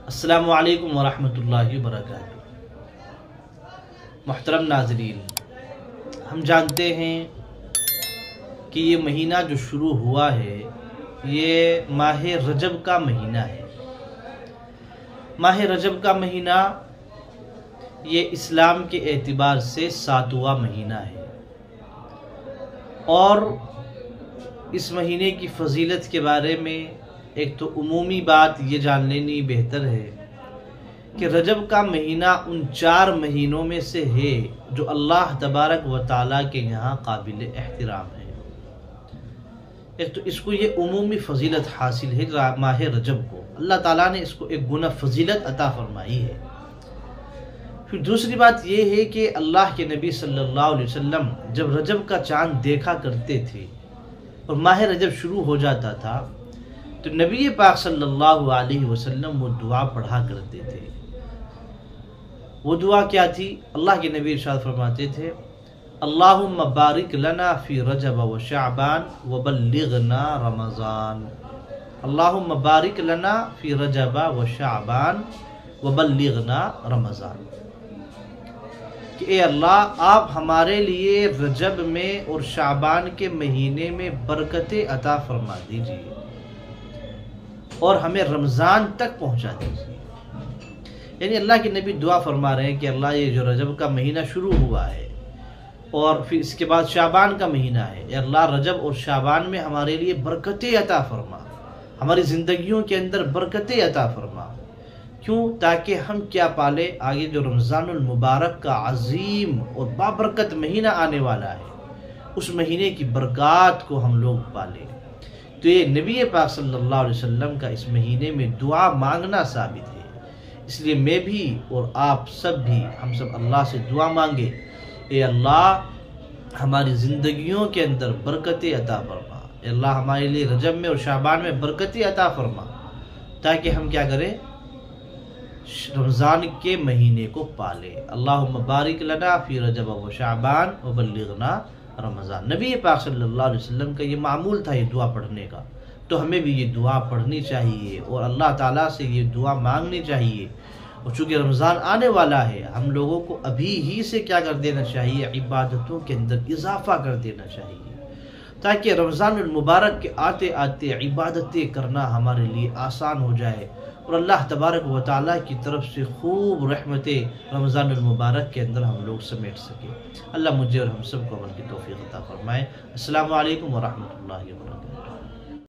السلام علیکم ورحمۃ اللہ وبرکاتہ۔ محترم ناظرین، ہم جانتے ہیں کہ یہ مہینہ جو شروع ہوا ہے یہ ماہ رجب کا مہینہ ہے۔ ماہ رجب کا مہینہ یہ اسلام کے اعتبار سے 7واں مہینہ ہے، اور اس مہینے کی فضیلت کے بارے میں ایک تو عمومی بات یہ جان لینی بہتر ہے کہ رجب کا مہینہ ان 4 مہینوں میں سے ہے جو اللہ تبارک و تعالیٰ کے یہاں قابل احترام ہے۔ ایک تو اس کو یہ عمومی فضیلت حاصل ہے ماہ رجب کو، اللہ تعالیٰ نے اس کو ایک گنا فضیلت عطا فرمائی ہے۔ پھر دوسری بات یہ ہے کہ اللہ کے نبی صلی اللہ علیہ وسلم جب رجب کا چاند دیکھا کرتے تھے اور ماہ رجب شروع ہو جاتا تھا تو نبی پاک صلی اللہ علیہ وسلم وہ دعا پڑھا کرتے تھے۔ وہ دعا کیا تھی؟ اللہ کے نبی ارشاد فرماتے تھے، اللہم بارک لنا فی رجب و شعبان وبلغنا رمضان۔ اللہم بارک لنا فی رجب و شعبان وبلغنا رمضان، کہ اے اللہ آپ ہمارے لیے رجب میں اور شعبان کے مہینے میں برکتیں عطا فرما دیجیے اور ہمیں رمضان تک پہنچا دیجیے۔ یعنی اللہ کے نبی دعا فرما رہے ہیں کہ اللہ یہ جو رجب کا مہینہ شروع ہوا ہے اور پھر اس کے بعد شعبان کا مہینہ ہے، اے اللہ رجب اور شعبان میں ہمارے لیے برکتیں عطا فرما، ہماری زندگیوں کے اندر برکتیں عطا فرما۔ کیوں؟ تاکہ ہم کیا پالے؟ آگے جو رمضان المبارک کا عظیم اور بابرکت مہینہ آنے والا ہے، اس مہینے کی برکات کو ہم لوگ پالیں۔ تو یہ نبی پاک صلی اللہ علیہ وسلم کا اس مہینے میں دعا مانگنا ثابت ہے۔ اس لیے میں بھی اور آپ سب بھی، ہم سب اللہ سے دعا مانگے، اے اللہ ہماری زندگیوں کے اندر برکتیں عطا فرما، اے اللہ ہمارے لیے رجب میں اور شعبان میں برکتیں عطا فرما، تاکہ ہم کیا کریں؟ رمضان کے مہینے کو پالے۔ اللہم بارک لنا فی رجب و شعبان وبلغنا رمضان۔ نبی پاک صلی اللہ علیہ وسلم کا یہ معمول تھا یہ دعا پڑھنے کا، تو ہمیں بھی یہ دعا پڑھنی چاہیے اور اللہ تعالیٰ سے یہ دعا مانگنی چاہیے۔ اور چونکہ رمضان آنے والا ہے، ہم لوگوں کو ابھی ہی سے کیا کر دینا چاہیے؟ عبادتوں کے اندر اضافہ کر دینا چاہیے، تاکہ رمضان المبارک کے آتے آتے عبادتیں کرنا ہمارے لیے آسان ہو جائے اور اللہ تبارک و تعالیٰ کی طرف سے خوب رحمتیں رمضان المبارک کے اندر ہم لوگ سمیٹ سکیں۔ اللہ مجھے اور ہم سب کو عمل کی توفیق عطا فرمائے۔ السلام علیکم ورحمۃ اللہ وبرکاتہ۔